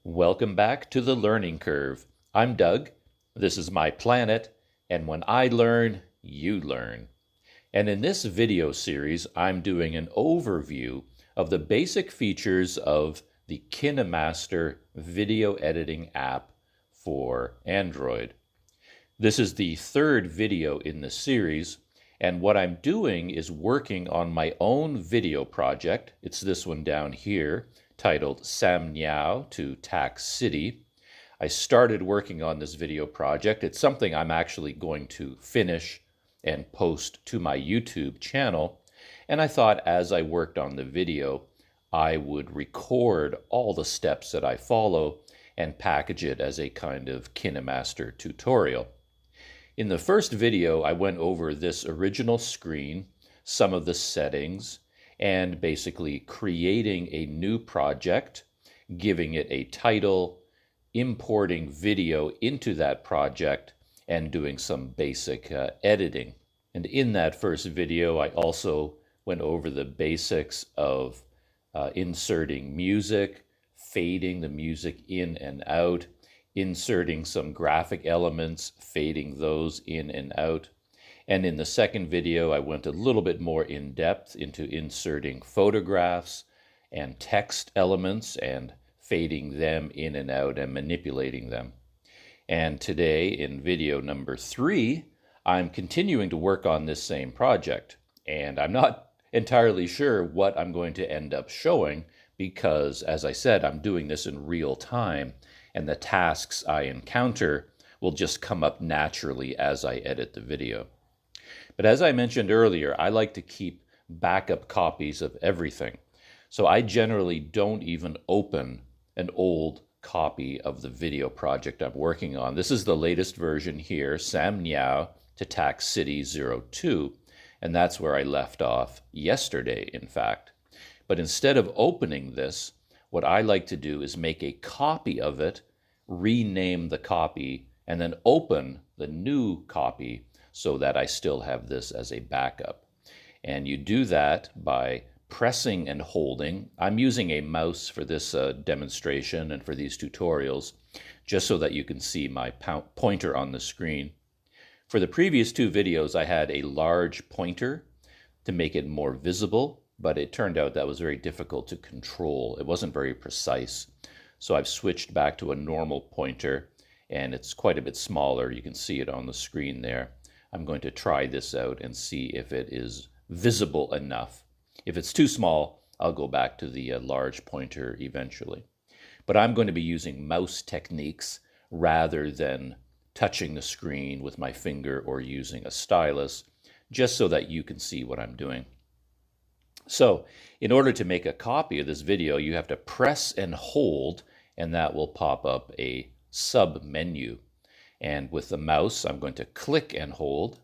Welcome back to the Learning Curve. I'm Doug. This is my planet, and when I learn, you learn. And in this video series, I'm doing an overview of the basic features of the KineMaster video editing app for Android. This is the third video in the series, and what I'm doing is working on my own video project. It's this one down here, titled Surmount to Tax City. I started working on this video project. It's something I'm actually going to finish and post to my YouTube channel. And I thought as I worked on the video, I would record all the steps that I follow and package it as a kind of KineMaster tutorial. In the first video, I went over this original screen, some of the settings, and basically creating a new project, giving it a title, importing video into that project, and doing some basic editing. And in that first video, I also went over the basics of inserting music, fading the music in and out, inserting some graphic elements, fading those in and out. And in the second video, I went a little bit more in depth into inserting photographs and text elements and fading them in and out and manipulating them. And today, in video number 3, I'm continuing to work on this same project. And I'm not entirely sure what I'm going to end up showing because, as I said, I'm doing this in real time, and the tasks I encounter will just come up naturally as I edit the video. But as I mentioned earlier, I like to keep backup copies of everything. So I generally don't even open an old copy of the video project I'm working on. This is the latest version here, Surmount to Tax City 02, and that's where I left off yesterday, in fact. But instead of opening this, what I like to do is make a copy of it, rename the copy, and then open the new copy so that I still have this as a backup. And you do that by pressing and holding. I'm using a mouse for this demonstration and for these tutorials, just so that you can see my pointer on the screen. For the previous 2 videos, I had a large pointer to make it more visible, but it turned out that was very difficult to control. It wasn't very precise. So I've switched back to a normal pointer, and it's quite a bit smaller. You can see it on the screen there. I'm going to try this out and see if it is visible enough. If it's too small, I'll go back to the large pointer eventually. But I'm going to be using mouse techniques rather than touching the screen with my finger or using a stylus, just so that you can see what I'm doing. So, in order to make a copy of this video, you have to press and hold, and that will pop up a sub-menu. And with the mouse, I'm going to click and hold.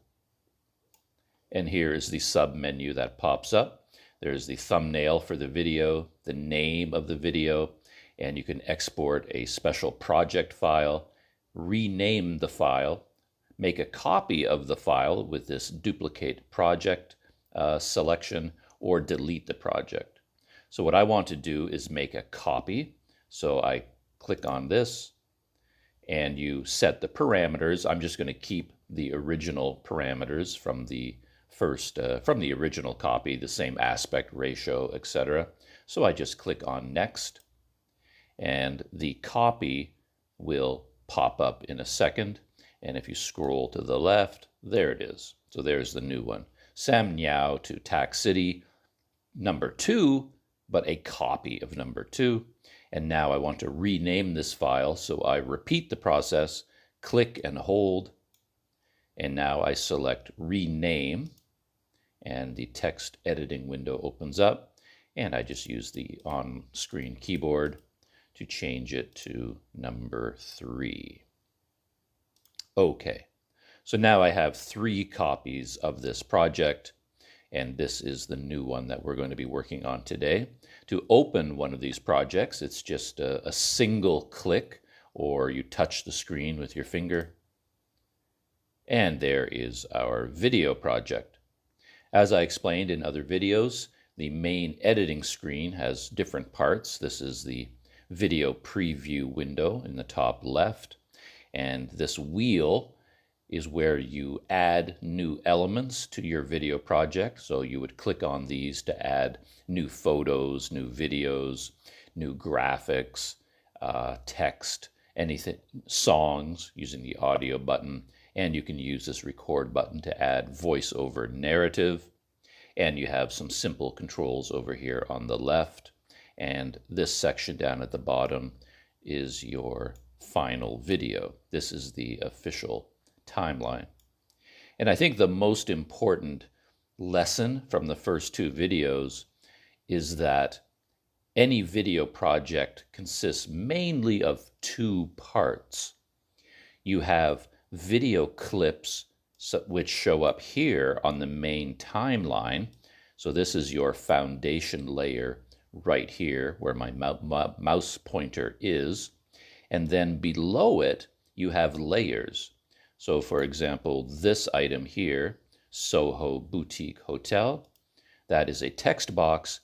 And here is the sub-menu that pops up. There's the thumbnail for the video, the name of the video, and you can export a special project file, rename the file, make a copy of the file with this duplicate project selection, or delete the project. So what I want to do is make a copy. So I click on this, and you set the parameters. I'm just going to keep the original parameters from the from the original copy, the same aspect ratio, etc. So I just click on Next, and the copy will pop up in a second. And if you scroll to the left, there it is. So there's the new one. Surmount to Tax City number 2, but a copy of number 2. And now I want to rename this file, so I repeat the process, click and hold, and now I select Rename, and the text editing window opens up, and I just use the on-screen keyboard to change it to number 3. Okay, so now I have 3 copies of this project, and this is the new one that we're going to be working on today. To open one of these projects, it's just a single click, or you touch the screen with your finger. And there is our video project. As I explained in other videos, the main editing screen has different parts. This is the video preview window in the top left. And this wheel is where you add new elements to your video project. So you would click on these to add new photos, new videos, new graphics, text, anything, songs, using the audio button. And you can use this record button to add voiceover narrative. And you have some simple controls over here on the left. And this section down at the bottom is your final video. This is the official timeline. And I think the most important lesson from the first two videos is that any video project consists mainly of two parts. You have video clips which show up here on the main timeline. So this is your foundation layer right here where my mouse pointer is. And then below it, you have layers. So for example, this item here, Soho Boutique Hotel, that is a text box,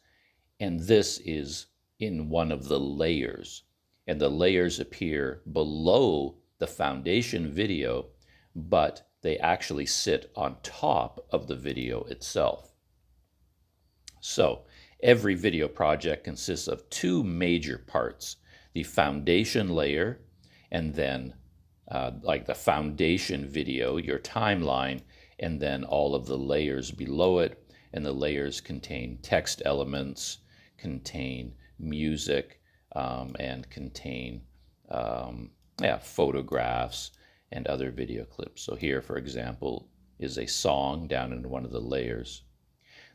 and this is in one of the layers. And the layers appear below the foundation video, but they actually sit on top of the video itself. So every video project consists of two major parts: the foundation layer, and then like the foundation video, your timeline, and then all of the layers below it. And the layers contain text elements, contain music, and contain photographs and other video clips. So here, for example, is a song down in one of the layers.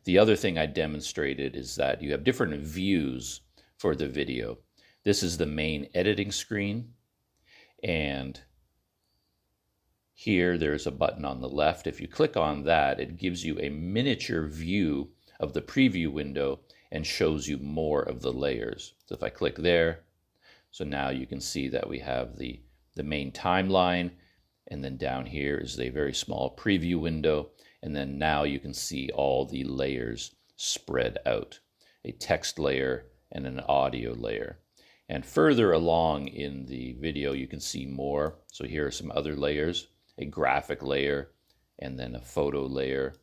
The other thing I demonstrated is that you have different views for the video. This is the main editing screen, and here there's a button on the left. If you click on that, it gives you a miniature view of the preview window and shows you more of the layers. So if I click there, so now you can see that we have the main timeline, and then down here is a very small preview window, and then now you can see all the layers spread out, a text layer and an audio layer. And further along in the video, you can see more. So here are some other layers, a graphic layer, and then a photo layer.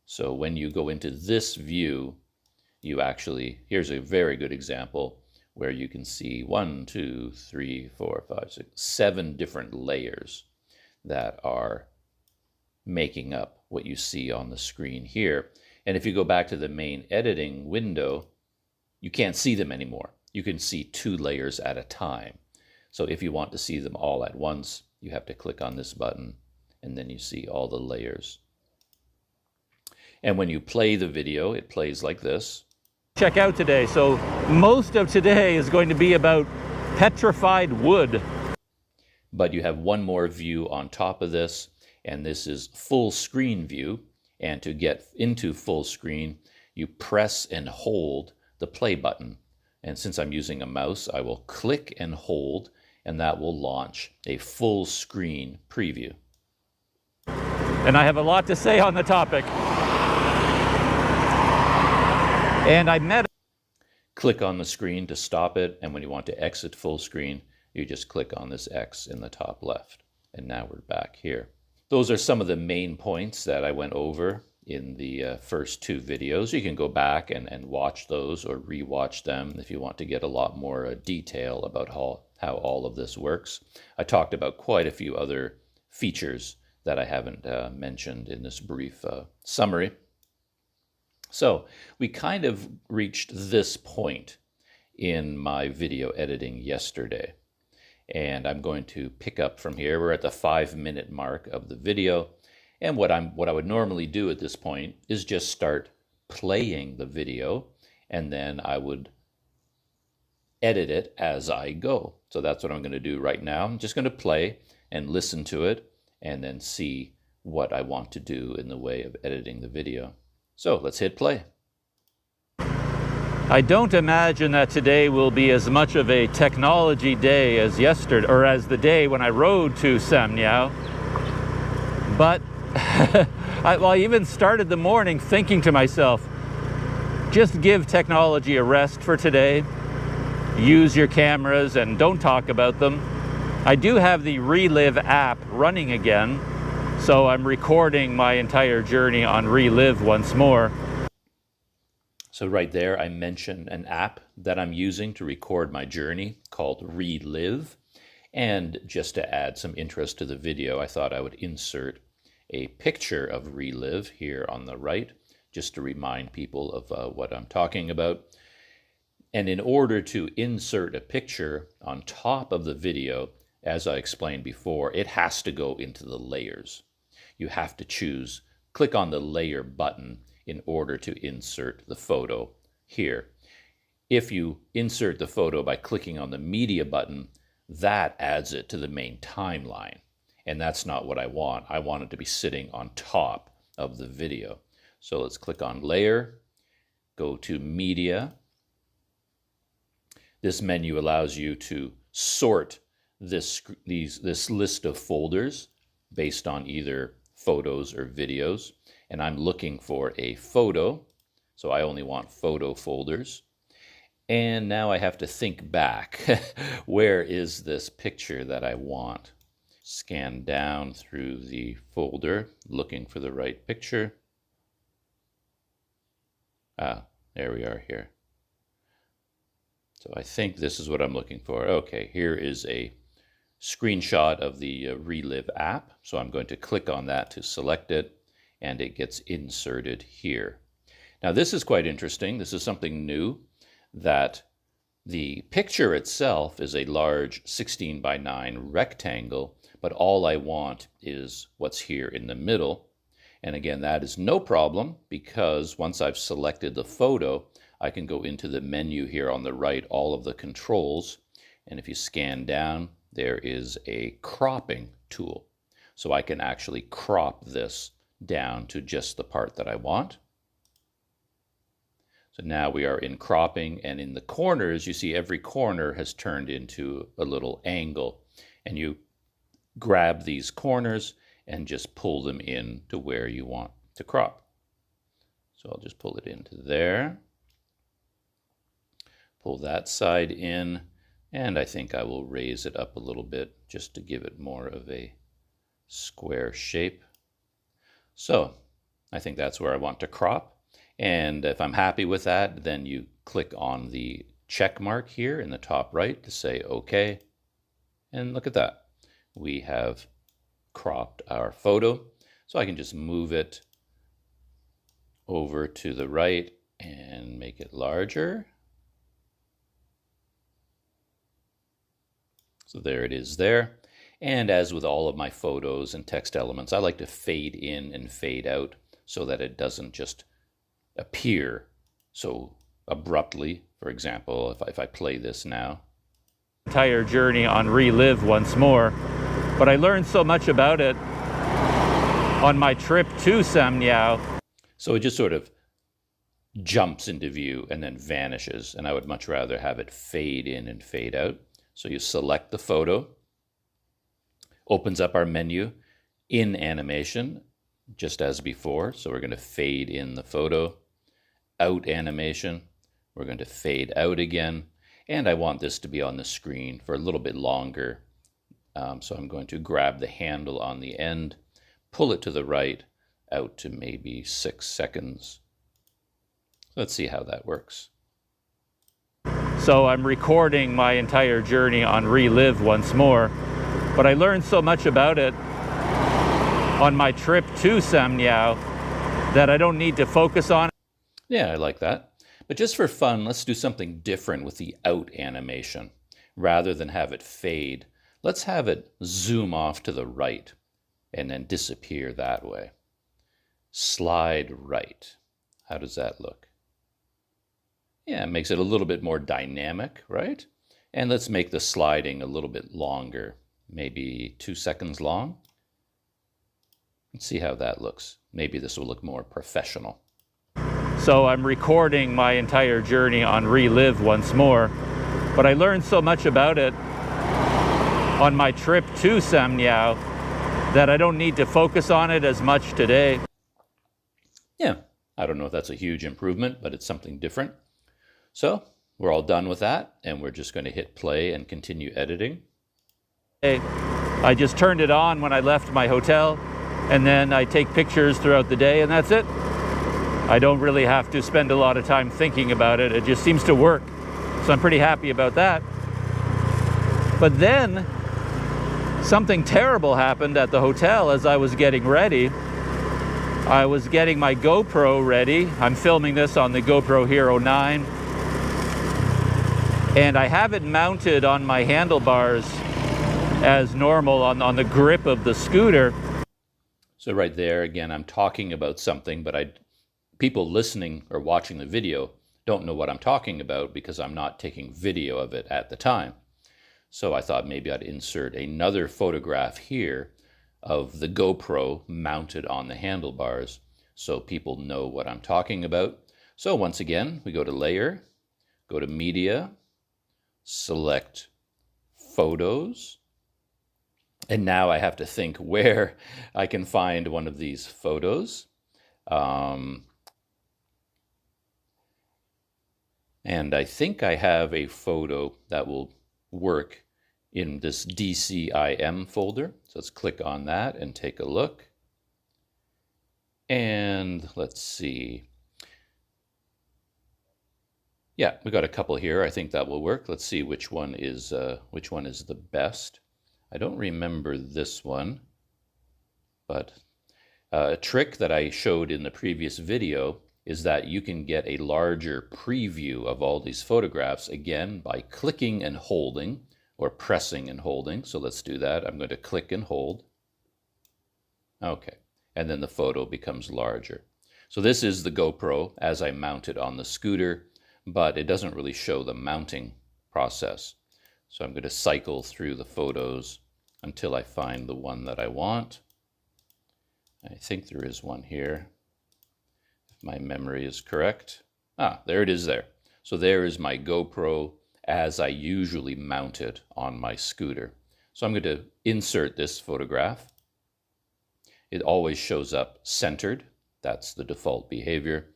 So when you go into this view, you actually, here's a very good example where you can see 1, 2, 3, 4, 5, 6, 7 different layers that are making up what you see on the screen here. And if you go back to the main editing window, you can't see them anymore. You can see 2 layers at a time. So if you want to see them all at once, you have to click on this button, and then you see all the layers. And when you play the video, it plays like this. Check out today. So most of today is going to be about petrified wood. But you have one more view on top of this, and this is full screen view. And to get into full screen, you press and hold the play button. And since I'm using a mouse, I will click and hold, and that will launch a full screen preview. And I have a lot to say on the topic. And I met... Click on the screen to stop it, and when you want to exit full screen, you just click on this X in the top left. And now we're back here. Those are some of the main points that I went over in the first 2 videos. You can go back and watch those or rewatch them if you want to get a lot more detail about how all of this works. I talked about quite a few other features that I haven't mentioned in this brief summary. So we kind of reached this point in my video editing yesterday, and I'm going to pick up from here. We're at the 5-minute mark of the video, and what I would normally do at this point is just start playing the video, and then I would edit it as I go. So that's what I'm going to do right now. I'm just going to play and listen to it and then see what I want to do in the way of editing the video. So let's hit play. I don't imagine that today will be as much of a technology day as yesterday, or as the day when I rode to Samniao. But I even started the morning thinking to myself, just give technology a rest for today. use your cameras and don't talk about them. I do have the Relive app running again, so I'm recording my entire journey on Relive once more. So right there, I mentioned an app that I'm using to record my journey called Relive. And just to add some interest to the video, I thought I would insert a picture of Relive here on the right, just to remind people of what I'm talking about. And in order to insert a picture on top of the video, as I explained before, it has to go into the layers. You have to click on the layer button in order to insert the photo here. If you insert the photo by clicking on the media button, that adds it to the main timeline. And that's not what I want. I want it to be sitting on top of the video. So let's click on Layer, go to Media. This menu allows you to sort this list of folders based on either photos or videos. And I'm looking for a photo, so I only want photo folders. And now I have to think back. Where is this picture that I want? Scan down through the folder, looking for the right picture. Ah, there we are here. So I think this is what I'm looking for. Okay, here is a screenshot of the Relive app. So I'm going to click on that to select it, and it gets inserted here. Now this is quite interesting. This is something new, that the picture itself is a large 16 by 9 rectangle, but all I want is what's here in the middle. And again, that is no problem, because once I've selected the photo, I can go into the menu here on the right, all of the controls, and if you scan down, there is a cropping tool. So I can actually crop this down to just the part that I want. So now we are in cropping, and in the corners, you see every corner has turned into a little angle, and you grab these corners and just pull them in to where you want to crop. So I'll just pull it into there. Pull that side in, and I think I will raise it up a little bit just to give it more of a square shape. So I think that's where I want to crop. And if I'm happy with that, then you click on the check mark here in the top right to say OK. And look at that. We have cropped our photo. So I can just move it over to the right and make it larger. So there it is there. And as with all of my photos and text elements, I like to fade in and fade out so that it doesn't just appear so abruptly. For example, if I play this now. Entire journey on Relive once more, but I learned so much about it on my trip to Samniao. So it just sort of jumps into view and then vanishes, and I would much rather have it fade in and fade out. So you select the photo, opens up our menu in animation, just as before. So we're going to fade in the photo, out animation, we're going to fade out again, and I want this to be on the screen for a little bit longer. So I'm going to grab the handle on the end, pull it to the right, out to maybe 6 seconds. Let's see how that works. So I'm recording my entire journey on Relive once more, but I learned so much about it on my trip to Samniao that I don't need to focus on it. Yeah, I like that. But just for fun, let's do something different with the out animation. Rather than have it fade, let's have it zoom off to the right and then disappear that way. Slide right. How does that look? Yeah, it makes it a little bit more dynamic, right? And let's make the sliding a little bit longer, maybe 2 seconds long. Let's see how that looks. Maybe this will look more professional. So I'm recording my entire journey on Relive once more, but I learned so much about it on my trip to Samniao that I don't need to focus on it as much today. Yeah, I don't know if that's a huge improvement, but it's something different. So we're all done with that, and we're just going to hit play and continue editing. I just turned it on when I left my hotel, and then I take pictures throughout the day, and that's it. I don't really have to spend a lot of time thinking about it. It just seems to work. So I'm pretty happy about that. But then something terrible happened at the hotel as I was getting ready. I was getting my GoPro ready. I'm filming this on the GoPro Hero 9. And I have it mounted on my handlebars as normal on the grip of the scooter. So right there, again, I'm talking about something, but people listening or watching the video don't know what I'm talking about because I'm not taking video of it at the time. So I thought maybe I'd insert another photograph here of the GoPro mounted on the handlebars so people know what I'm talking about. So once again, we go to Layer, go to Media, select Photos, and now I have to think where I can find one of these photos. And I think I have a photo that will work in this DCIM folder. So let's click on that and take a look. And let's see. Yeah, we got a couple here. I think that will work. Let's see which one is the best. I don't remember this one, but a trick that I showed in the previous video is that you can get a larger preview of all these photographs, again, by clicking and holding, or pressing and holding. So let's do that. I'm going to click and hold. Okay, and then the photo becomes larger. So this is the GoPro as I mount it on the scooter, but it doesn't really show the mounting process. So I'm going to cycle through the photos until I find the one that I want. I think there is one here, if my memory is correct. Ah, there it is there. So there is my GoPro as I usually mount it on my scooter. So I'm going to insert this photograph. It always shows up centered. That's the default behavior.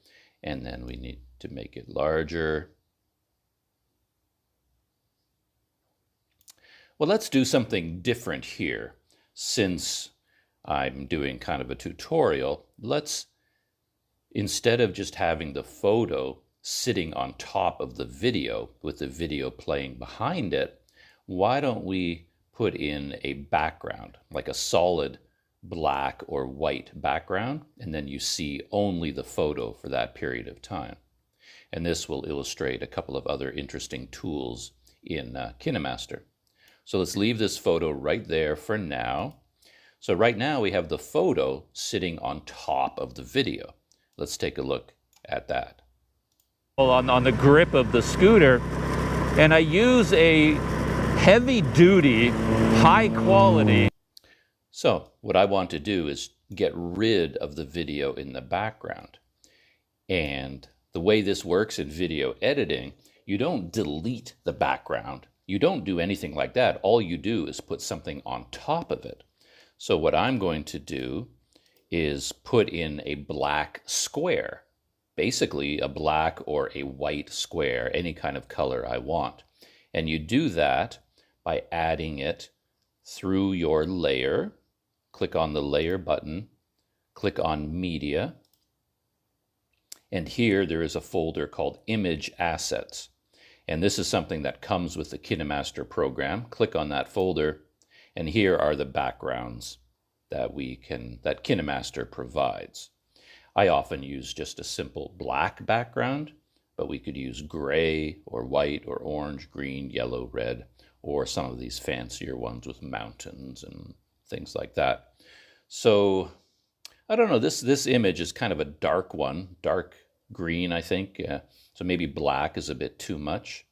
And then we need to make it larger. Well, let's do something different here. Since I'm doing kind of a tutorial, let's, instead of just having the photo sitting on top of the video with the video playing behind it, why don't we put in a background, like a solid black or white background, and then you see only the photo for that period of time. And this will illustrate a couple of other interesting tools in KineMaster. So let's leave this photo right there for now. So right now we have the photo sitting on top of the video. Let's take a look at that. On the grip of the scooter, and I use a heavy-duty, high-quality. So what I want to do is get rid of the video in the background. And the way this works in video editing, you don't delete the background. You don't do anything like that. All you do is put something on top of it. So what I'm going to do is put in a black square, basically a black or a white square, any kind of color I want. And you do that by adding it through your layer. Click on the layer button, click on media, and here there is a folder called image assets. And this is something that comes with the KineMaster program. Click on that folder, and here are the backgrounds that KineMaster provides. I often use just a simple black background, but we could use gray or white or orange, green, yellow, red, or some of these fancier ones with mountains and things like that. So I don't know, this image is kind of a dark one, dark green, I think. So maybe black is a bit too much.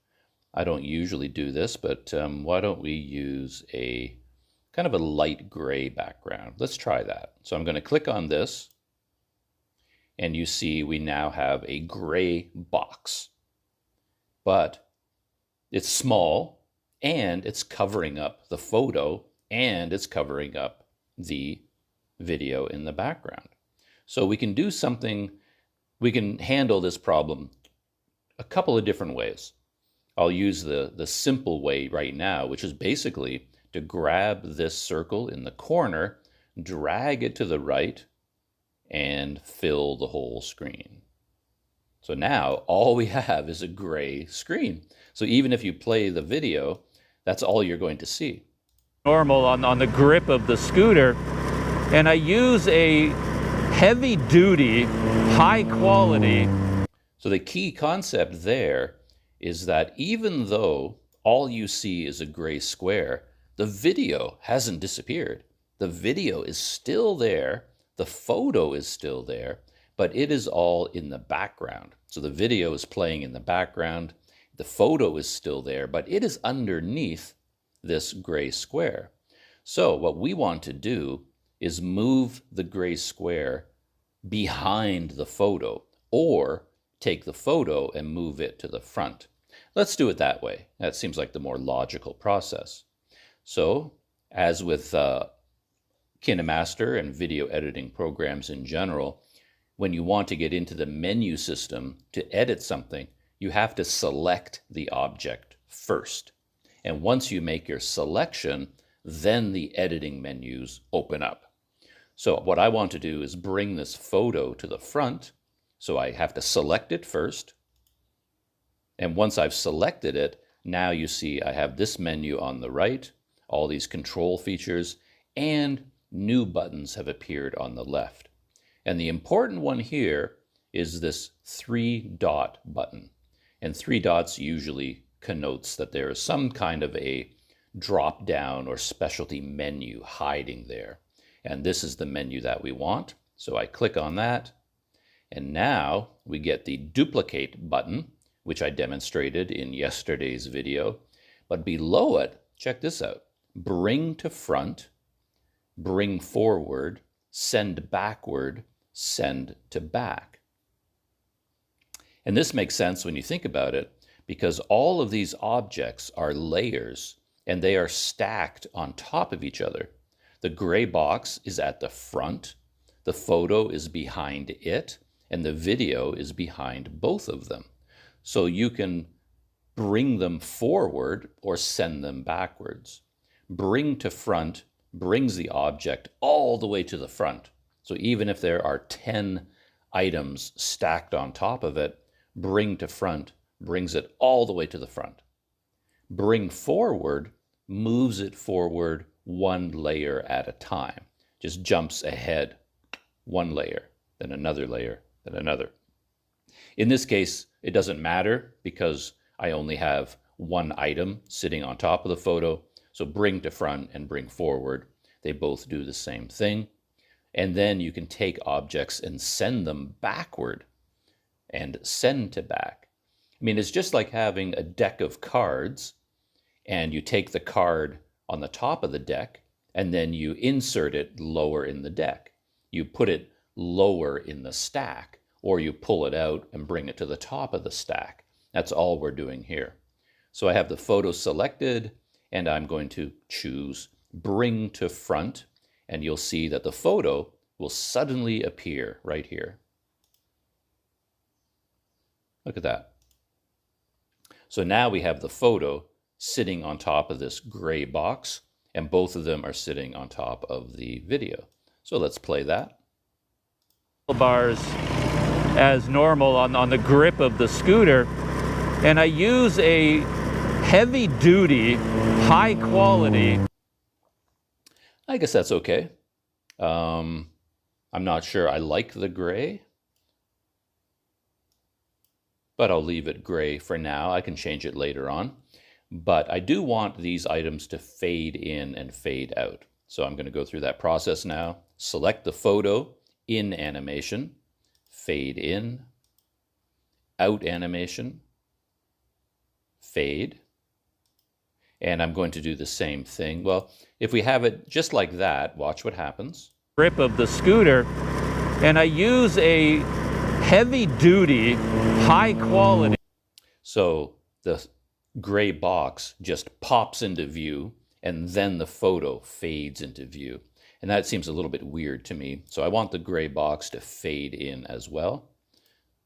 I don't usually do this, but why don't we use a kind of a light gray background? Let's try that. So I'm going to click on this, and you see we now have a gray box. But it's small, and it's covering up the photo, and it's covering up the video in the background. So we can do something, we can handle this problem a couple of different ways. I'll use the simple way right now, which is basically to grab this circle in the corner, drag it to the right, and fill the whole screen. So now all we have is a gray screen. So even if you play the video, that's all you're going to see. Normal on the grip of the scooter, and I use a heavy duty, high quality. So the key concept there is that even though all you see is a gray square, the video hasn't disappeared. The video is still there, the photo is still there, but it is all in the background. So the video is playing in the background, the photo is still there, but it is underneath this gray square. So what we want to do is move the gray square behind the photo, or take the photo and move it to the front. Let's do it that way. That seems like the more logical process. So, as with KineMaster and video editing programs in general, when you want to get into the menu system to edit something, you have to select the object first. And once you make your selection, then the editing menus open up. So what I want to do is bring this photo to the front. So I have to select it first. And once I've selected it, now you see I have this menu on the right, all these control features, and new buttons have appeared on the left. And the important one here is this 3-dot button. And 3 dots usually connotes that there is some kind of a drop-down or specialty menu hiding there. And this is the menu that we want. So I click on that. And now we get the duplicate button, which I demonstrated in yesterday's video. But below it, check this out. Bring to front, bring forward, send backward, send to back. And this makes sense when you think about it, because all of these objects are layers and they are stacked on top of each other. The gray box is at the front, the photo is behind it, and the video is behind both of them. So you can bring them forward or send them backwards. Bring to front brings the object all the way to the front. So even if there are 10 items stacked on top of it, bring to front brings it all the way to the front. Bring forward moves it forward one layer at a time. Just jumps ahead one layer, then another layer, then another. In this case, it doesn't matter because I only have one item sitting on top of the photo. So bring to front and bring forward, they both do the same thing. And then you can take objects and send them backward and send to back. I mean, it's just like having a deck of cards and you take the card on the top of the deck and then you insert it lower in the deck. You put it lower in the stack, or you pull it out and bring it to the top of the stack. That's all we're doing here. So I have the photo selected and I'm going to choose bring to front, and you'll see that the photo will suddenly appear right here. Look at that. So now we have the photo sitting on top of this gray box, and both of them are sitting on top of the video. So let's play that. Bars as normal on the grip of the scooter, and I use a heavy duty, high quality. I guess that's okay. I'm not sure I like the gray, but I'll leave it gray for now. I can change it later on. But I do want these items to fade in and fade out. So I'm going to go through that process now. Select the photo in animation, fade in, out animation, fade. And I'm going to do the same thing. Well, if we have it just like that, watch what happens. Grip of the scooter, and I use a heavy duty, high quality. So the gray box just pops into view and then the photo fades into view. And that seems a little bit weird to me. So I want the gray box to fade in as well.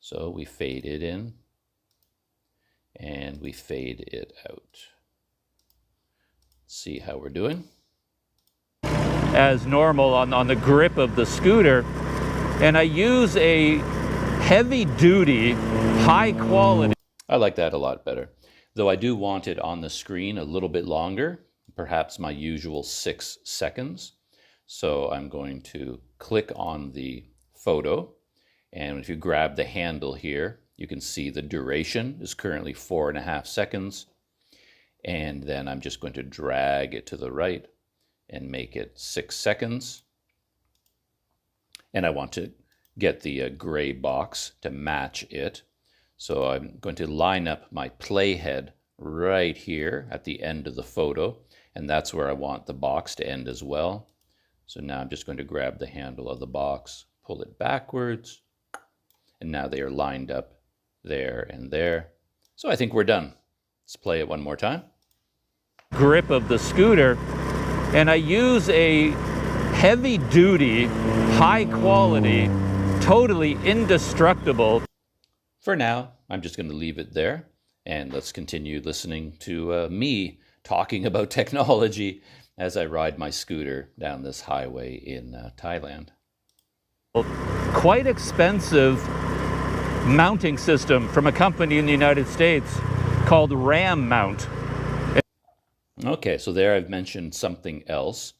So we fade it in. and we fade it out. See how we're doing. As normal on the grip of the scooter, and I use a heavy-duty, high-quality. I like that a lot better, though I do want it on the screen a little bit longer, perhaps my usual 6 seconds. So I'm going to click on the photo, and if you grab the handle here, you can see the duration is currently 4.5 seconds, and then I'm just going to drag it to the right and make it 6 seconds. And I want to get the gray box to match it. So I'm going to line up my playhead right here at the end of the photo, and that's where I want the box to end as well. So now I'm just going to grab the handle of the box, pull it backwards, and now they are lined up there and there. So I think we're done. Let's play it one more time. Grip of the scooter, and I use a heavy-duty, high-quality, totally indestructible. For now, I'm just going to leave it there, and let's continue listening to me talking about technology as I ride my scooter down this highway in Thailand. Quite expensive mounting system from a company in the United States called RAM Mount. Okay, so there I've mentioned something else.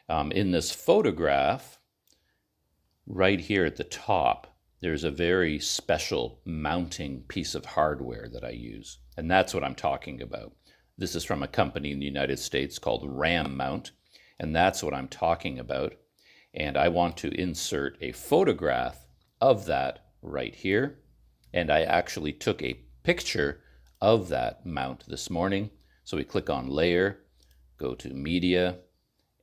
In this photograph, right here at the top, there's a very special mounting piece of hardware that I use, and that's what I'm talking about. This is from a company in the United States called RAM Mount, and that's what I'm talking about. And I want to insert a photograph of that right here. And I actually took a picture of that mount this morning. So we click on Layer, go to Media,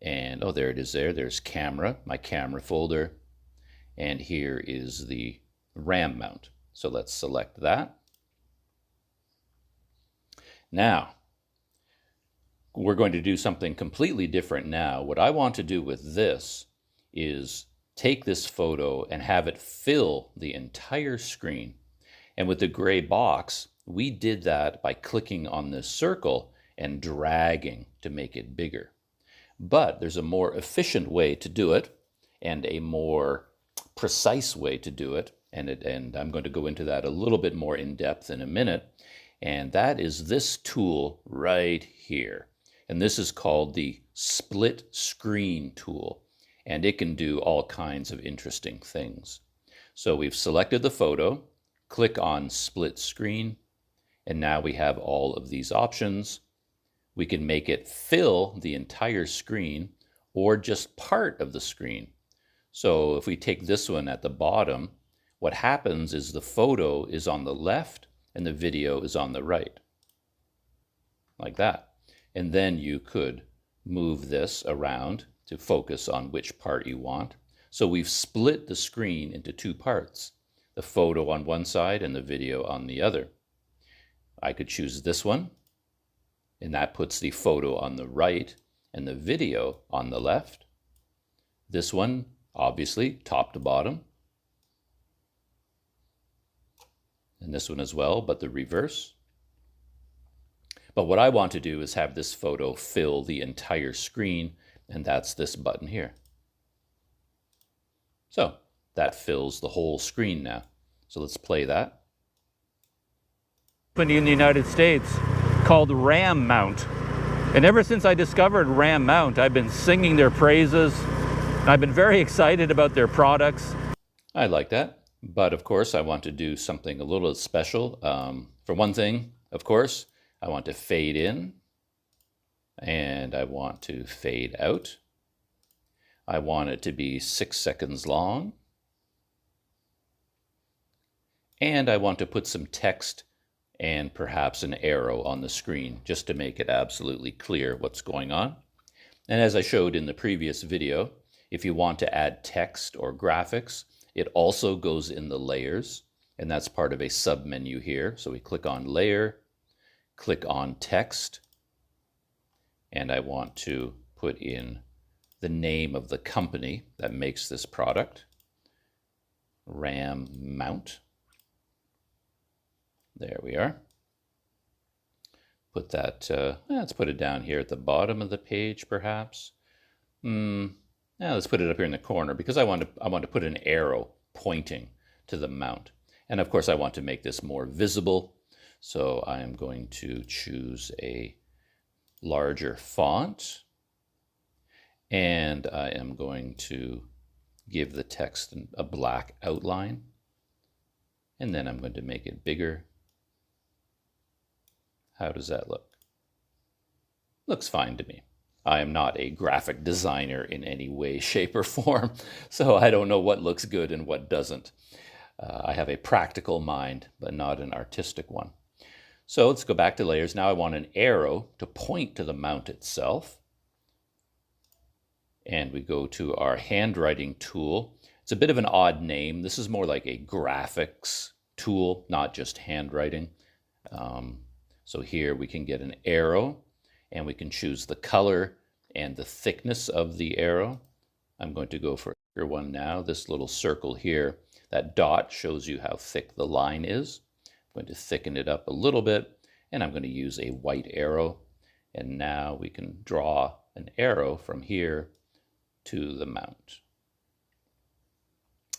and oh, there it is there. There's Camera, my camera folder. And here is the RAM mount. So let's select that. Now, we're going to do something completely different now. What I want to do with this is take this photo and have it fill the entire screen. And with the gray box, we did that by clicking on this circle and dragging to make it bigger. But there's a more efficient way to do it and a more precise way to do it. And I'm going to go into that a little bit more in depth in a minute. And that is this tool right here. And this is called the Split Screen tool. And it can do all kinds of interesting things. So we've selected the photo, click on Split Screen, and now we have all of these options. We can make it fill the entire screen or just part of the screen. So if we take this one at the bottom, what happens is the photo is on the left and the video is on the right, like that. And then you could move this around to focus on which part you want. So we've split the screen into 2 parts, the photo on one side and the video on the other. I could choose this one, and that puts the photo on the right and the video on the left. This one, obviously, top to bottom. And this one as well, but the reverse. But what I want to do is have this photo fill the entire screen, and that's this button here. So that fills the whole screen now. So let's play that. Company in the United States called RAM Mount. And ever since I discovered RAM Mount, I've been singing their praises. I've been very excited about their products. I like that. But of course, I want to do something a little special. For one thing, of course, I want to fade in and I want to fade out. I want it to be 6 seconds long. And I want to put some text and perhaps an arrow on the screen just to make it absolutely clear what's going on. And as I showed in the previous video, if you want to add text or graphics, it also goes in the layers, and that's part of a submenu here. So we click on Layer, click on Text, and I want to put in the name of the company that makes this product, RAM Mount. There we are. put that, let's put it down here at the bottom of the page, perhaps. Now let's put it up here in the corner because I want to put an arrow pointing to the mount. And of course I want to make this more visible. So I am going to choose a larger font, and I am going to give the text a black outline, and then I'm going to make it bigger. How does that look? Looks fine to me. I am not a graphic designer in any way, shape, or form, so I don't know what looks good and what doesn't. I have a practical mind, but not an artistic one. So let's go back to layers. Now I want an arrow to point to the mount itself. And we go to our handwriting tool. It's a bit of an odd name. This is more like a graphics tool, not just handwriting. So here we can get an arrow, and we can choose the color and the thickness of the arrow. I'm going to go for a bigger one now. This little circle here, that dot shows you how thick the line is. I'm going to thicken it up a little bit, and I'm going to use a white arrow. And now we can draw an arrow from here to the mount.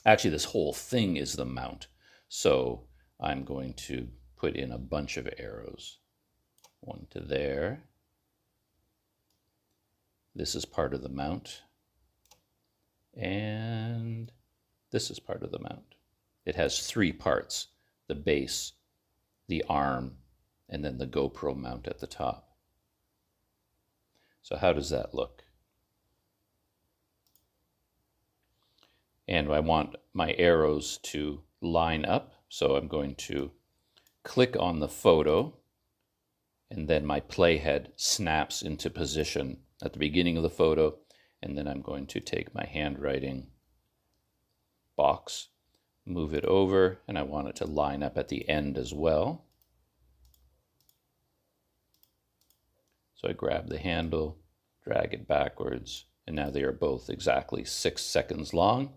Actually, this whole thing is the mount. So I'm going to put in a bunch of arrows. One to there. This is part of the mount. And this is part of the mount. It has three parts: the base, the arm, and then the GoPro mount at the top. So how does that look? And I want my arrows to line up, so I'm going to click on the photo, and then my playhead snaps into position at the beginning of the photo, and then I'm going to take my handwriting box, move it over, and I want it to line up at the end as well. So I grab the handle, drag it backwards, and now they are both exactly 6 seconds long.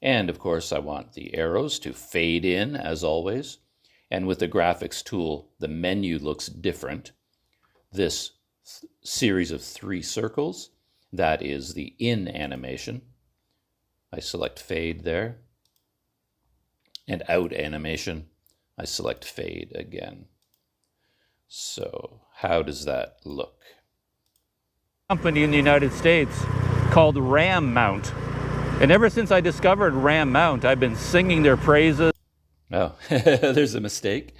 And of course I want the arrows to fade in as always. And with the graphics tool, the menu looks different. This series of 3 circles, that is the in animation. I select fade there. And out animation, I select fade again. So how does that look? Company in the United States called Ram Mount. And ever since I discovered Ram Mount, I've been singing their praises. Oh, there's a mistake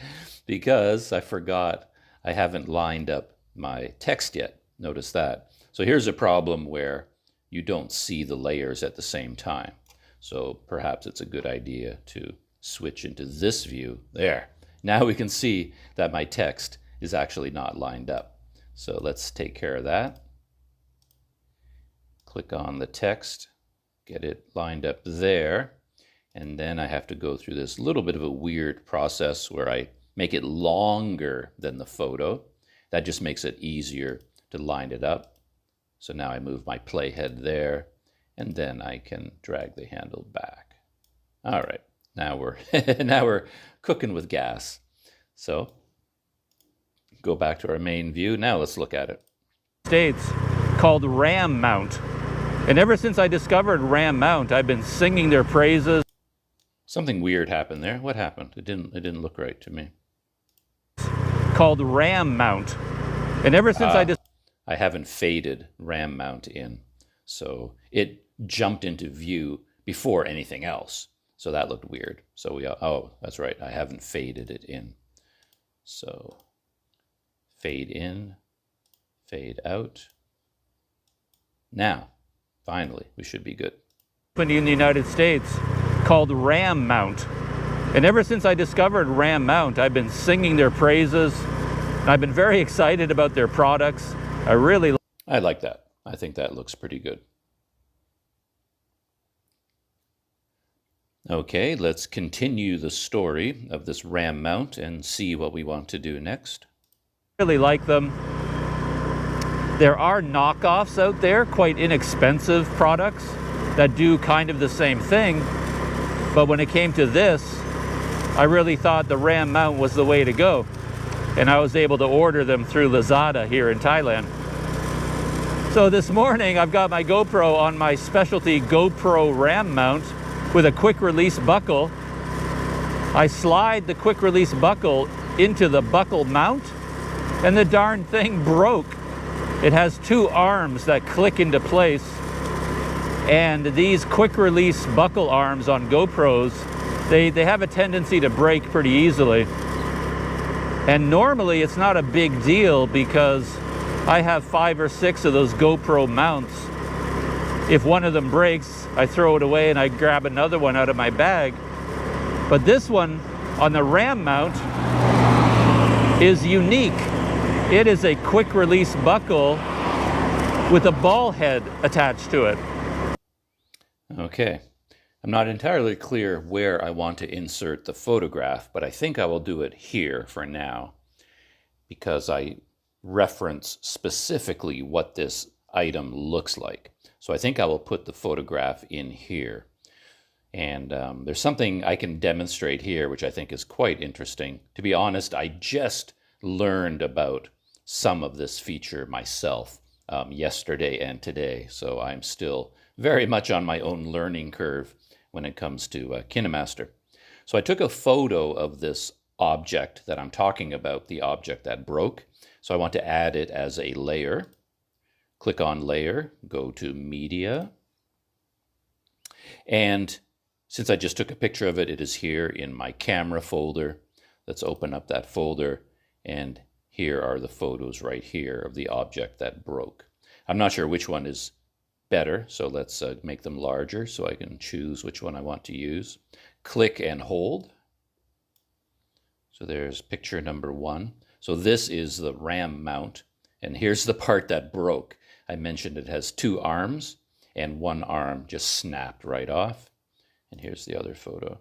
because I forgot I haven't lined up my text yet. Notice that. So here's a problem where you don't see the layers at the same time. So perhaps it's a good idea to switch into this view. There. Now we can see that my text is actually not lined up. So let's take care of that. Click on the text, get it lined up there. And then I have to go through this little bit of a weird process where I make it longer than the photo. That just makes it easier to line it up. So now I move my playhead there, and then I can drag the handle back. All right, now we're now we're cooking with gas. So go back to our main view. Now let's look at it. States called Ram Mount. And ever since I discovered Ram Mount, I've been singing their praises. Something weird happened there. What happened? It didn't look right to me. Called Ram Mount. And ever since I haven't faded Ram Mount in. So it jumped into view before anything else. So that looked weird. So oh, that's right. I haven't faded it in. So fade in, fade out. Now, finally, we should be good. Company in the United States called Ram Mount. And ever since I discovered Ram Mount, I've been singing their praises. And I've been very excited about their products. I like that. I think that looks pretty good. Okay, let's continue the story of this Ram mount and see what we want to do next. Really like them. There are knockoffs out there, quite inexpensive products that do kind of the same thing. But when it came to this, I really thought the Ram mount was the way to go. and I was able to order them through Lazada here in Thailand. So this morning I've got my GoPro on my specialty GoPro RAM mount with a quick release buckle. I slide the quick release buckle into the buckle mount and the darn thing broke. It has two arms that click into place, and these quick release buckle arms on GoPros, they have a tendency to break pretty easily. And normally it's not a big deal because I have 5 or 6 of those GoPro mounts. If one of them breaks, I throw it away and I grab another one out of my bag. But this one on the RAM mount is unique. It is a quick release buckle with a ball head attached to it. Okay, I'm not entirely clear where I want to insert the photograph, but I think I will do it here for now because I reference specifically what this item looks like. So I think I will put the photograph in here. And there's something I can demonstrate here which I think is quite interesting. To be honest, I just learned about some of this feature myself yesterday and today, so I'm still very much on my own learning curve when it comes to KineMaster. So I took a photo of this object that I'm talking about, the object that broke. So I want to add it as a layer. Click on Layer, go to Media. And since I just took a picture of it, it is here in my camera folder. Let's open up that folder, and here are the photos right here of the object that broke. I'm not sure which one is better, so let's make them larger so I can choose which one I want to use. Click and hold. So there's picture number 1. So this is the RAM mount, and here's the part that broke. I mentioned it has 2 arms, and one arm just snapped right off. And here's the other photo.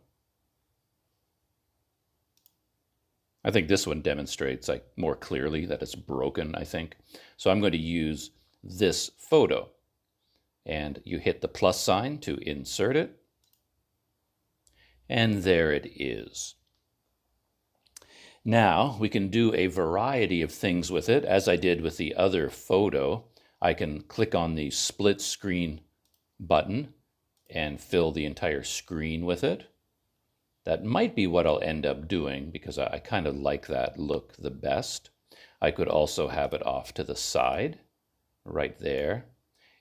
I think this one demonstrates more clearly that it's broken, I think. So I'm going to use this photo. And you hit the plus sign to insert it. And there it is. Now we can do a variety of things with it. As I did with the other photo, I can click on the split screen button and fill the entire screen with it. That might be what I'll end up doing because I kind of like that look the best. I could also have it off to the side, right there.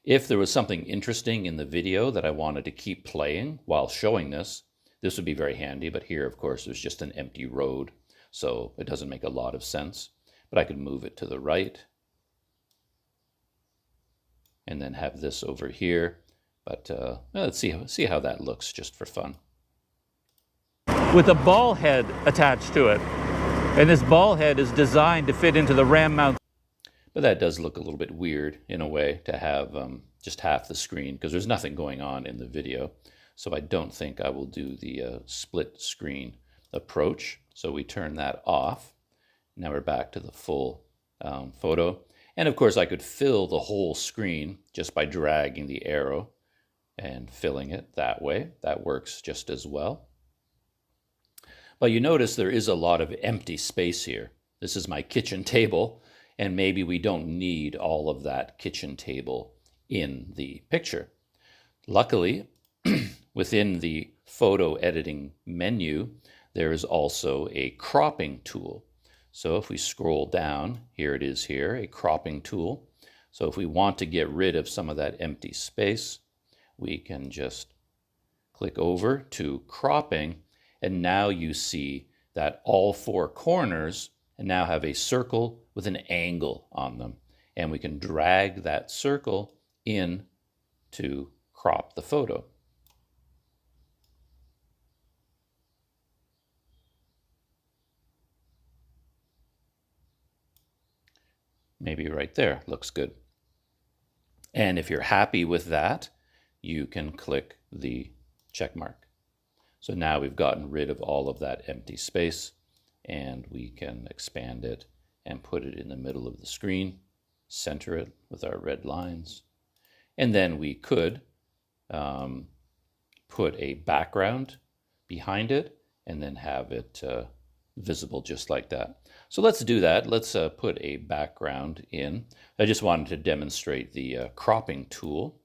If there was something interesting in the video that I wanted to keep playing while showing this, this would be very handy, but here, of course, there's just an empty road, so it doesn't make a lot of sense. But I could move it to the right, and then have this over here. But let's see how that looks just for fun. With a ball head attached to it. And this ball head is designed to fit into the RAM mount. But that does look a little bit weird in a way to have just half the screen because there's nothing going on in the video. So I don't think I will do the split screen approach. So we turn that off. Now we're back to the full photo. And of course I could fill the whole screen just by dragging the arrow and filling it that way. That works just as well. But you notice there is a lot of empty space here. This is my kitchen table, and maybe we don't need all of that kitchen table in the picture. Luckily, within the photo editing menu, there is also a cropping tool. So if we scroll down, here it is here, a cropping tool. So if we want to get rid of some of that empty space, we can just click over to cropping, and now you see that all 4 corners now have a circle with an angle on them. And we can drag that circle in to crop the photo. Maybe right there looks good. And if you're happy with that, you can click the check mark. So now we've gotten rid of all of that empty space, and we can expand it and put it in the middle of the screen, center it with our red lines. And then we could put a background behind it and then have it visible just like that. So let's do that. Let's put a background in. I just wanted to demonstrate the cropping tool.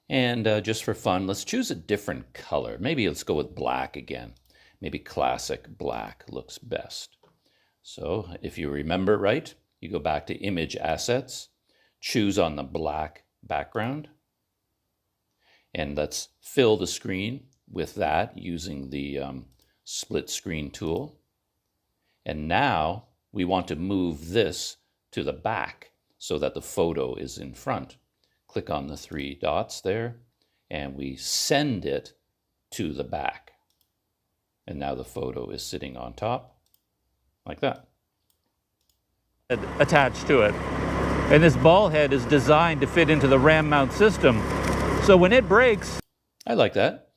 And just for fun, let's choose a different color. Maybe let's go with black again. Maybe classic black looks best. So if you remember right, you go back to Image Assets, choose on the black background, and let's fill the screen with that using the split screen tool. And now we want to move this to the back so that the photo is in front. Click on the three dots there, and we send it to the back. And now the photo is sitting on top, like that. Attached to it. And this ball head is designed to fit into the RAM mount system. So when it breaks... I like that.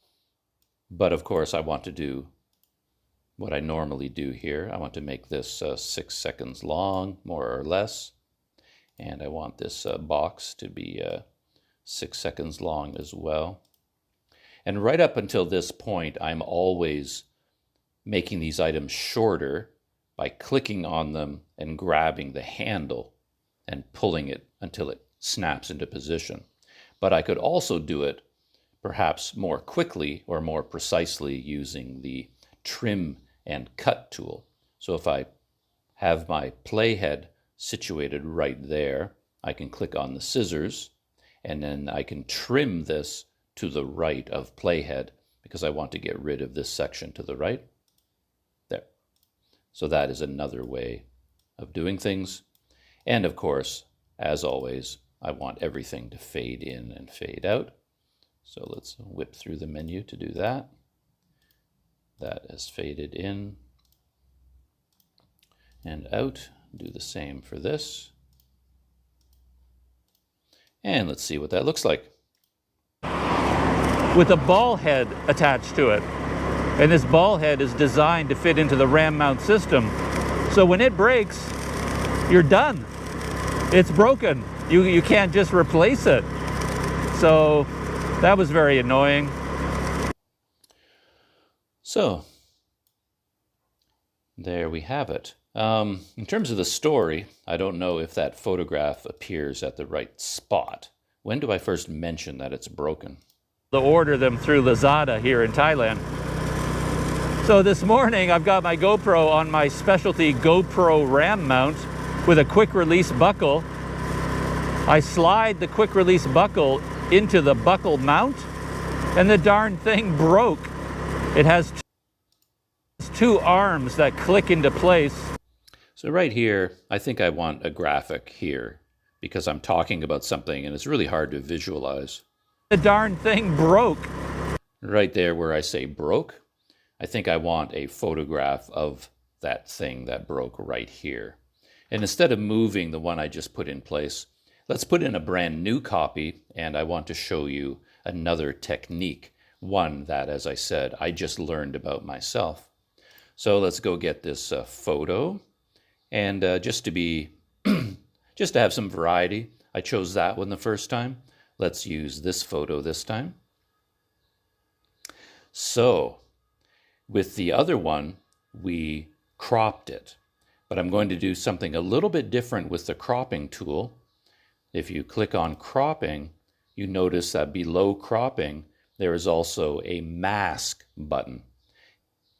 But of course, I want to do what I normally do here. I want to make this 6 seconds long, more or less. And I want this box to be 6 seconds long as well. And right up until this point, I'm always making these items shorter by clicking on them and grabbing the handle and pulling it until it snaps into position. But I could also do it perhaps more quickly or more precisely using the trim and cut tool. So if I have my playhead situated right there, I can click on the scissors, and then I can trim this to the right of playhead because I want to get rid of this section to the right. There. So that is another way of doing things. And of course, as always, I want everything to fade in and fade out. So let's whip through the menu to do that. That has faded in and out. Do the same for this. And let's see what that looks like. With a ball head attached to it. And this ball head is designed to fit into the RAM mount system. So when it breaks, you're done. It's broken. You can't just replace it. So that was very annoying. So there we have it. In terms of the story, I don't know if that photograph appears at the right spot. When do I first mention that it's broken? To order them through Lazada here in Thailand. So this morning I've got my GoPro on my specialty GoPro RAM mount with a quick release buckle. I slide the quick release buckle into the buckle mount and the darn thing broke. It has two arms that click into place. So right here, I think I want a graphic here because I'm talking about something and it's really hard to visualize. The darn thing broke. Right there where I say broke, I think I want a photograph of that thing that broke right here. And instead of moving the one I just put in place, let's put in a brand new copy, and I want to show you another technique, one that, as I said, I just learned about myself. So let's go get this photo, and just to have some variety, I chose that one the first time. Let's use this photo this time. So with the other one, we cropped it, but I'm going to do something a little bit different with the cropping tool. If you click on cropping, you notice that below cropping, there is also a mask button.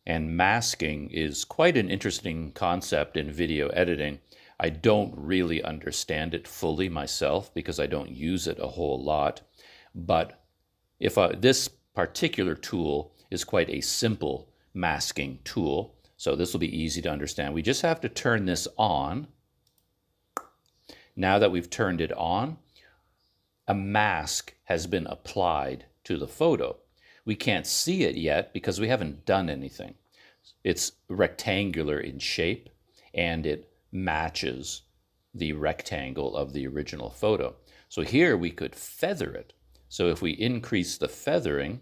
And masking is quite an interesting concept in video editing. I don't really understand it fully myself because I don't use it a whole lot. But this particular tool is quite a simple masking tool. So this will be easy to understand. We just have to turn this on. Now that we've turned it on, a mask has been applied to the photo. We can't see it yet because we haven't done anything. It's rectangular in shape and it matches the rectangle of the original photo. So here we could feather it. So if we increase the feathering,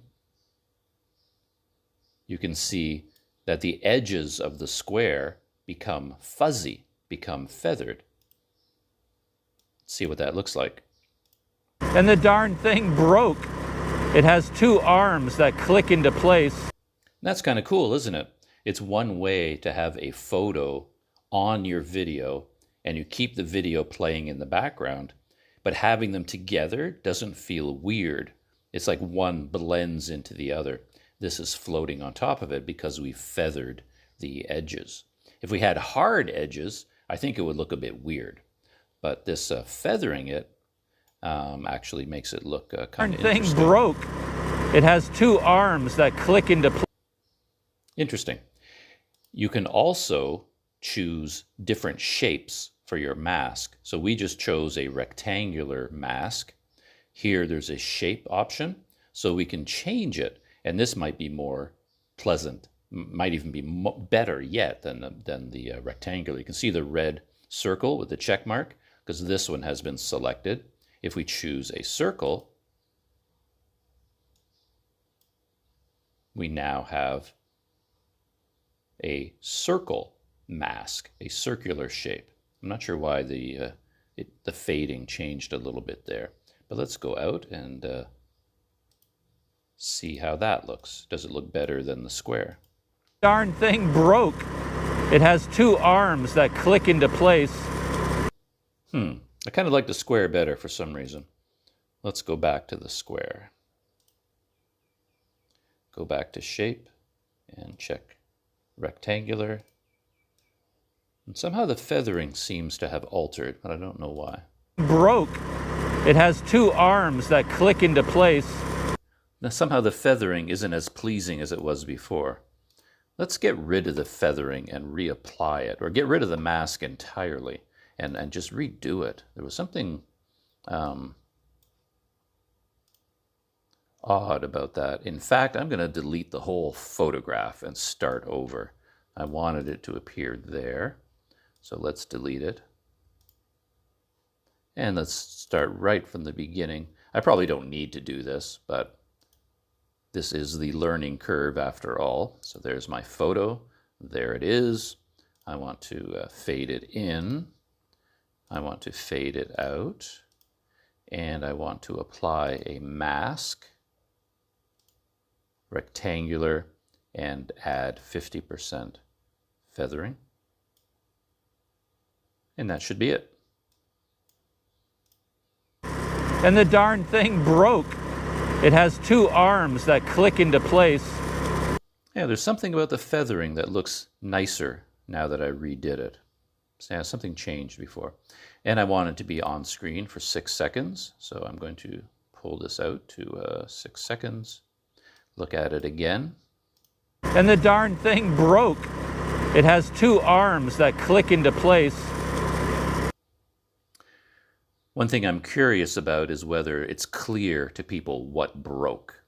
you can see that the edges of the square become fuzzy, become feathered. Let's see what that looks like. And the darn thing broke. It has two arms that click into place. That's kind of cool, isn't it? It's one way to have a photo on your video and you keep the video playing in the background, but having them together doesn't feel weird. It's like one blends into the other. This is floating on top of it because we feathered the edges. If we had hard edges, I think it would look a bit weird. But this feathering it actually makes it look kind of interesting. Thing broke. It has two arms that click into place. Interesting. You can also choose different shapes for your mask. So we just chose a rectangular mask. Here there's a shape option, so we can change it. And this might be more pleasant, might even be better yet than the rectangular. You can see the red circle with the check mark because this one has been selected. If we choose a circle, we now have a circle mask, a circular shape. I'm not sure why the fading changed a little bit there, but let's go out and see how that looks. Does it look better than the square? Darn thing broke. It has two arms that click into place. I kind of like the square better for some reason. Let's go back to the square. Go back to shape and check rectangular. And somehow the feathering seems to have altered, but I don't know why. Broke. It has two arms that click into place. Now somehow the feathering isn't as pleasing as it was before. Let's get rid of the feathering and reapply it, or get rid of the mask entirely and just redo it. There was something odd about that. In fact, I'm going to delete the whole photograph and start over. I wanted it to appear there, so let's delete it. And let's start right from the beginning. I probably don't need to do this, but this is the learning curve after all. So there's my photo. There it is. I want to fade it in. I want to fade it out. And I want to apply a mask, rectangular, and add 50% feathering. And that should be it. And the darn thing broke. It has two arms that click into place. Yeah, there's something about the feathering that looks nicer now that I redid it. So, yeah, something changed before. And I want it to be on screen for 6 seconds. So I'm going to pull this out to 6 seconds. Look at it again. And the darn thing broke. It has two arms that click into place. One thing I'm curious about is whether it's clear to people what broke.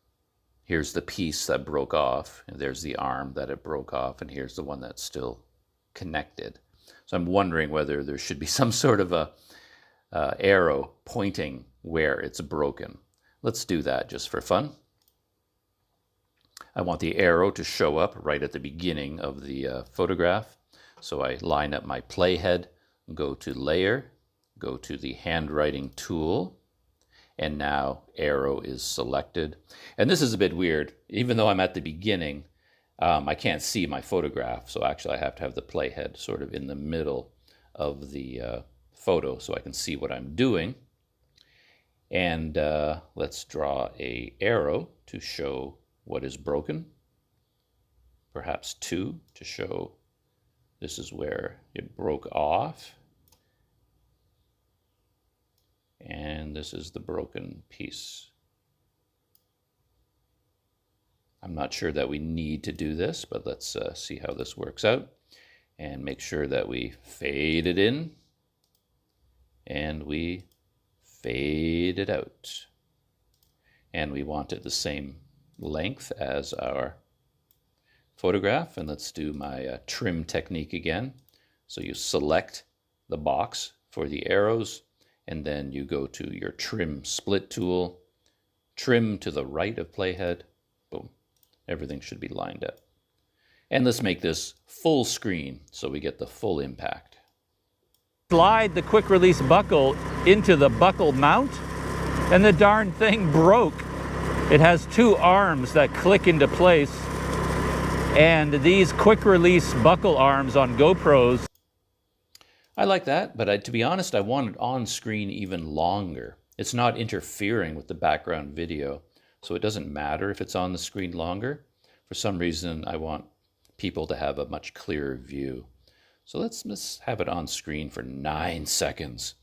Here's the piece that broke off, and there's the arm that it broke off, and here's the one that's still connected. So I'm wondering whether there should be some sort of a arrow pointing where it's broken. Let's do that just for fun. I want the arrow to show up right at the beginning of the photograph. So I line up my playhead, go to Layer, go to the Handwriting Tool, and now arrow is selected. And this is a bit weird. Even though I'm at the beginning, I can't see my photograph, so actually I have to have the playhead sort of in the middle of the photo so I can see what I'm doing. And let's draw an arrow to show what is broken. Perhaps 2 to show this is where it broke off. And this is the broken piece. I'm not sure that we need to do this, but let's see how this works out. And make sure that we fade it in and we fade it out. And we want it the same length as our photograph. And let's do my trim technique again. So you select the box for the arrows, and then you go to your trim split tool, trim to the right of playhead, boom. Everything should be lined up. And let's make this full screen so we get the full impact. Slide the quick release buckle into the buckle mount, and the darn thing broke. It has two arms that click into place. And these quick release buckle arms on GoPros. I like that, but to be honest, I want it on screen even longer. It's not interfering with the background video, so it doesn't matter if it's on the screen longer. For some reason, I want people to have a much clearer view. So let's have it on screen for 9 seconds.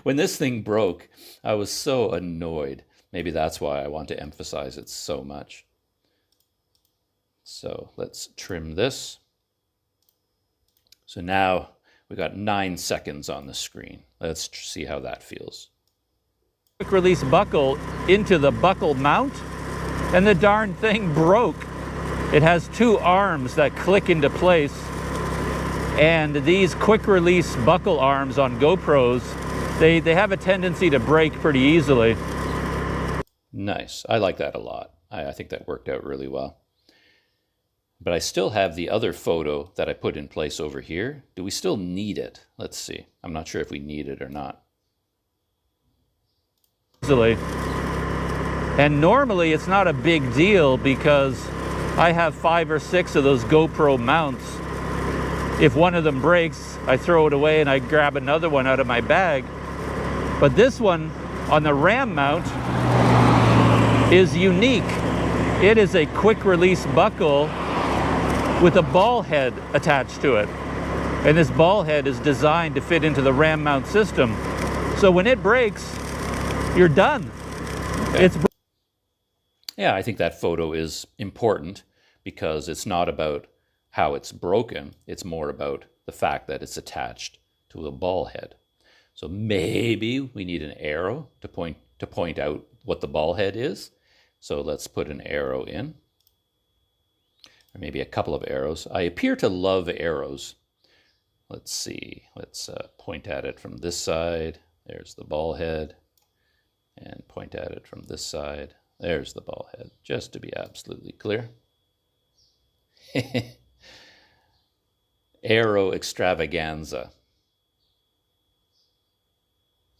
When this thing broke, I was so annoyed. Maybe that's why I want to emphasize it so much. So let's trim this. So now we got 9 seconds on the screen. Let's see how that feels. Quick release buckle into the buckle mount, and the darn thing broke. It has 2 arms that click into place, and these quick release buckle arms on GoPros, they have a tendency to break pretty easily. Nice. I like that a lot. I think that worked out really well. But I still have the other photo that I put in place over here. Do we still need it? Let's see. I'm not sure if we need it or not. Easily. And normally it's not a big deal because I have 5 or 6 of those GoPro mounts. If one of them breaks, I throw it away and I grab another one out of my bag. But this one on the RAM mount is unique. It is a quick release buckle with a ball head attached to it. And this ball head is designed to fit into the RAM mount system. So when it breaks, you're done. Okay. Yeah, I think that photo is important because it's not about how it's broken. It's more about the fact that it's attached to a ball head. So maybe we need an arrow to point out what the ball head is. So let's put an arrow in, or maybe a couple of arrows. I appear to love arrows. Let's see. Let's point at it from this side. There's the ball head. And point at it from this side. There's the ball head, just to be absolutely clear. Arrow extravaganza.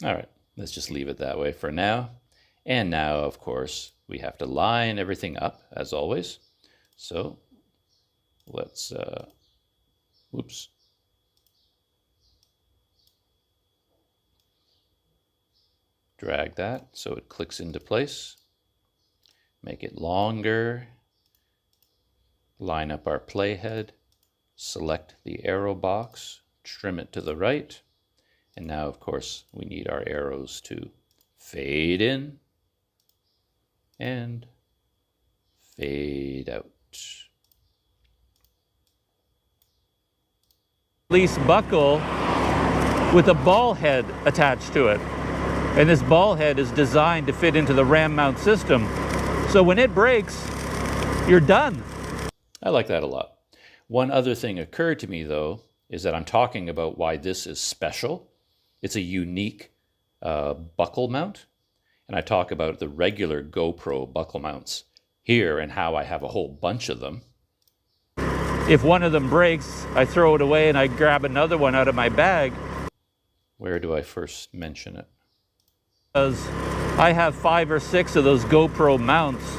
All right, let's just leave it that way for now. And now, of course, we have to line everything up, as always. So let's, whoops. Drag that so it clicks into place. Make it longer. Line up our playhead. Select the arrow box. Trim it to the right. And now, of course, we need our arrows to fade in and fade out. Release buckle with a ball head attached to it. And this ball head is designed to fit into the RAM mount system. So when it breaks, you're done. I like that a lot. One other thing occurred to me, though, is that I'm talking about why this is special. It's a unique buckle mount. And I talk about the regular GoPro buckle mounts here and how I have a whole bunch of them. If one of them breaks, I throw it away and I grab another one out of my bag. Where do I first mention it? Because I have 5 or 6 of those GoPro mounts.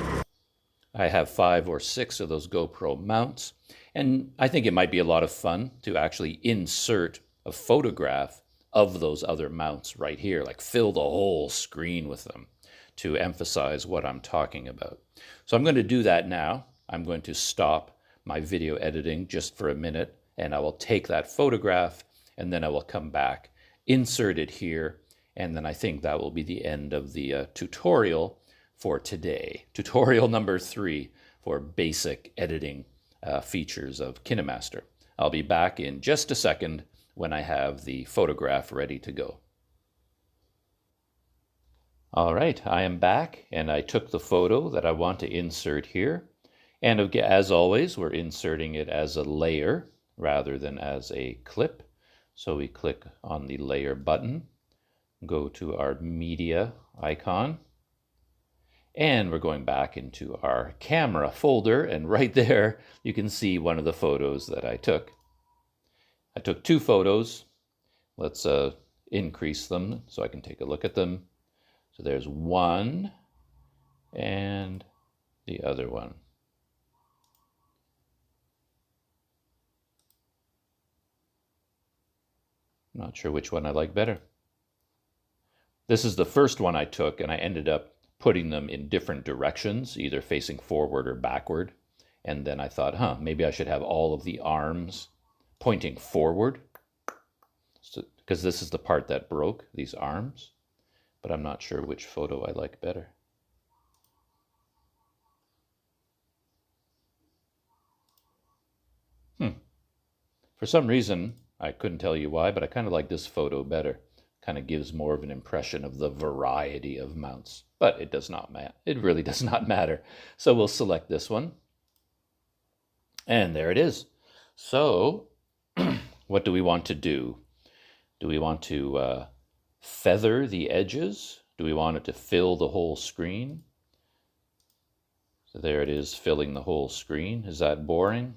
I have 5 or 6 of those GoPro mounts, and I think it might be a lot of fun to actually insert a photograph of those other mounts right here, like fill the whole screen with them to emphasize what I'm talking about. So I'm going to do that now. I'm going to stop my video editing just for a minute, and I will take that photograph, and then I will come back, insert it here, and then I think that will be the end of the tutorial for today. Tutorial number 3 for basic editing features of KineMaster. I'll be back in just a second when I have the photograph ready to go. All right, I am back, and I took the photo that I want to insert here. And as always, we're inserting it as a layer rather than as a clip. So we click on the layer button, go to our media icon, and we're going back into our camera folder, and right there you can see one of the photos that I took. I took 2 photos. Let's increase them so I can take a look at them. So there's one and the other one. I'm not sure which one I like better. This is the first one I took, and I ended up putting them in different directions, either facing forward or backward. And then I thought, maybe I should have all of the arms pointing forward, because this is the part that broke, these arms. But I'm not sure which photo I like better. For some reason, I couldn't tell you why, but I kind of like this photo better. Kind of gives more of an impression of the variety of mounts. But it does not matter. It really does not matter. So we'll select this one. And there it is. So what do we want to do? Do we want to feather the edges? Do we want it to fill the whole screen? So there it is, filling the whole screen. Is that boring?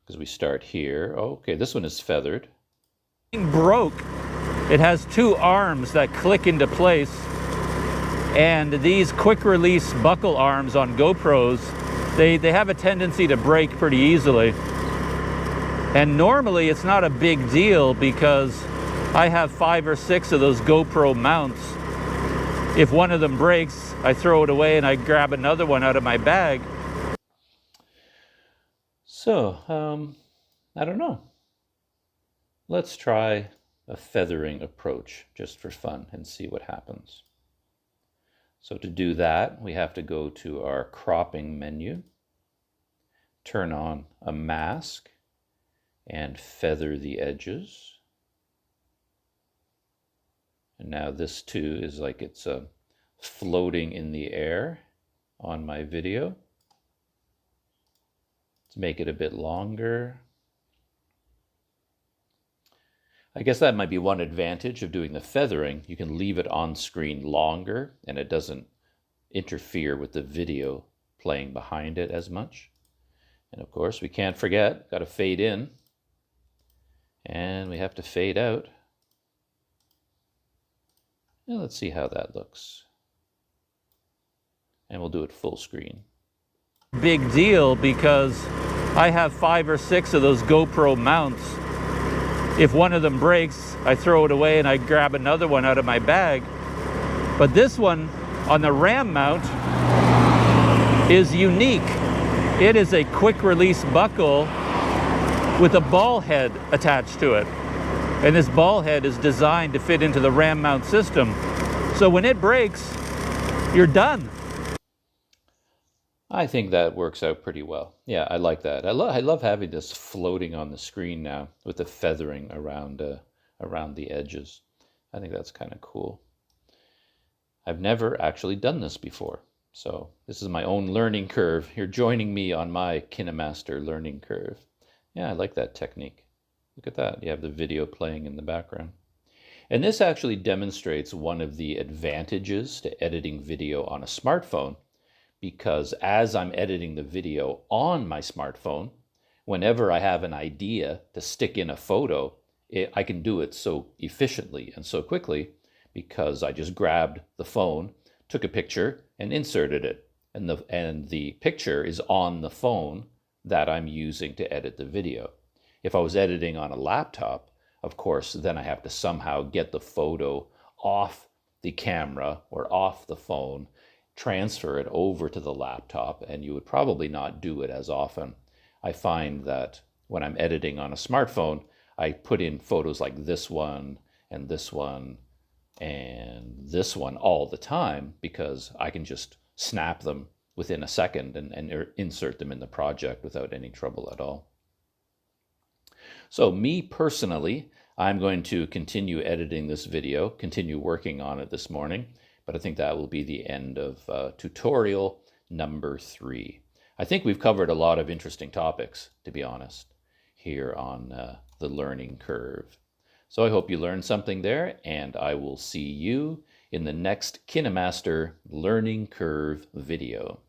Because we start here. Oh, okay, this one is feathered. Broke. It has two arms that click into place, and these quick release buckle arms on GoPros, they have a tendency to break pretty easily. And normally it's not a big deal because I have 5 or 6 of those GoPro mounts. If one of them breaks, I throw it away and I grab another one out of my bag. So, I don't know. Let's try a feathering approach just for fun and see what happens. So to do that, we have to go to our cropping menu, turn on a mask, and feather the edges. And now this too is like it's floating in the air on my video. Let's make it a bit longer. I guess that might be one advantage of doing the feathering. You can leave it on screen longer and it doesn't interfere with the video playing behind it as much. And of course, we can't forget, got to fade in and we have to fade out. And let's see how that looks. And we'll do it full screen. Big deal because I have 5 or 6 of those GoPro mounts. If one of them breaks, I throw it away and I grab another one out of my bag. But this one on the RAM mount is unique. It is a quick release buckle with a ball head attached to it. And this ball head is designed to fit into the RAM mount system. So when it breaks, you're done. I think that works out pretty well. Yeah, I like that. I love having this floating on the screen now with the feathering around the edges. I think that's kind of cool. I've never actually done this before. So this is my own learning curve. You're joining me on my KineMaster learning curve. Yeah, I like that technique. Look at that. You have the video playing in the background. And this actually demonstrates one of the advantages to editing video on a smartphone, because as I'm editing the video on my smartphone, whenever I have an idea to stick in a photo, I can do it so efficiently and so quickly because I just grabbed the phone, took a picture, and inserted it. And the picture is on the phone that I'm using to edit the video. If I was editing on a laptop, of course, then I have to somehow get the photo off the camera or off the phone, transfer it over to the laptop, and you would probably not do it as often. I find that when I'm editing on a smartphone, I put in photos like this one and this one and this one all the time because I can just snap them within a second and insert them in the project without any trouble at all. So me personally, I'm going to continue editing this video, continue working on it this morning, but I think that will be the end of tutorial number 3. I think we've covered a lot of interesting topics, to be honest, here on the learning curve. So I hope you learned something there, and I will see you in the next KineMaster Learning Curve video.